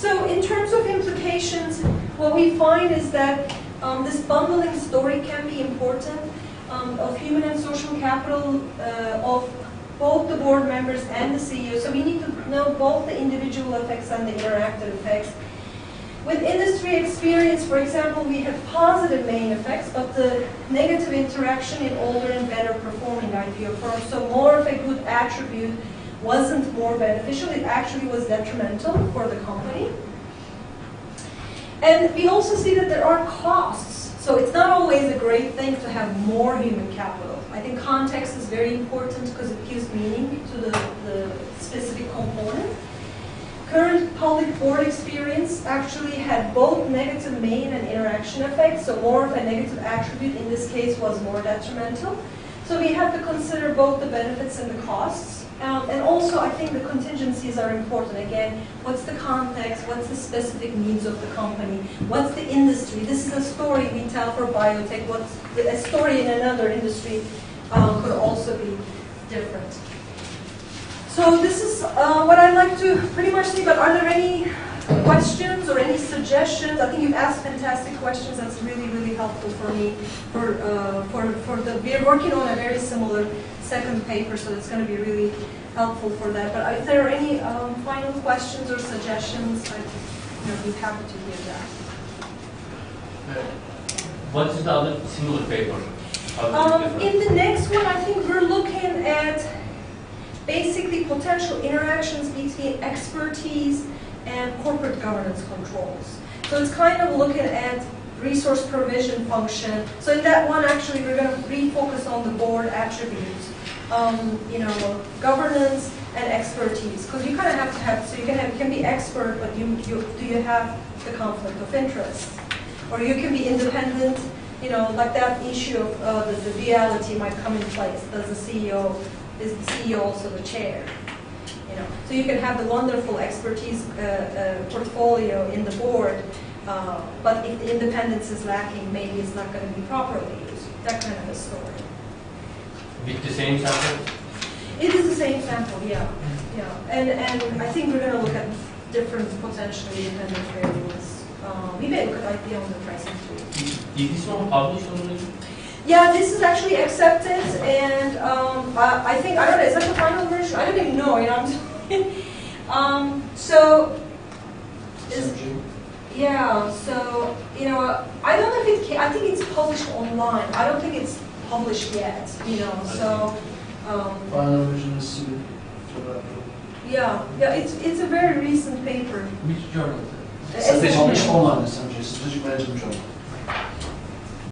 So in terms of implications, what we find is that this bundling story can be important of human and social capital of both the board members and the CEO. So we need to know both the individual effects and the interactive effects. With industry experience, for example, we have positive main effects, but the negative interaction in older and better performing IPO firms. So more of a good attribute wasn't more beneficial, it actually was detrimental for the company. And we also see that there are costs. So it's not always a great thing to have more human capital. I think context is very important because it gives meaning to the specific component. Current public board experience actually had both negative main and interaction effects, so more of a negative attribute in this case was more detrimental. So we have to consider both the benefits and the costs. And also I think the contingencies are important. Again, what's the context, what's the specific needs of the company, what's the industry? This is a story we tell for biotech, what's a story in another industry could also be different. So this is what I'd like to pretty much see, but are there any questions or any suggestions? I think you've asked fantastic questions. That's really, really helpful for me. We're working on a very similar second paper, so it's going to be really helpful for that. But if there are any final questions or suggestions, I'd be happy to hear that. What is the other similar paper? In the next one, I think we're looking at basically potential interactions between expertise and corporate governance controls. So it's kind of looking at resource provision function. So in that one, actually, we're going to refocus on the board attributes, governance and expertise. Because you kind of have to have, so you can be expert, but do you have the conflict of interest? Or you can be independent, like that issue of the duality might come in place. Does the CEO, is the CEO also the chair? So you can have the wonderful expertise portfolio in the board, but if the independence is lacking, maybe it's not going to be properly used. That kind of a story. With the same sample? It is the same sample, yeah. And I think we're going to look at different potentially independent variables. Maybe I could idea on the pricing too. Is this one published already? Yeah, this is actually accepted, and I think, I don't know, is that the final version? I don't even know, I don't know if it can, I think it's published online. I don't think it's published yet, so. Final version is soon. Yeah, it's a very recent paper. Which journal? Strategic Management Online, Strategic Management Journal.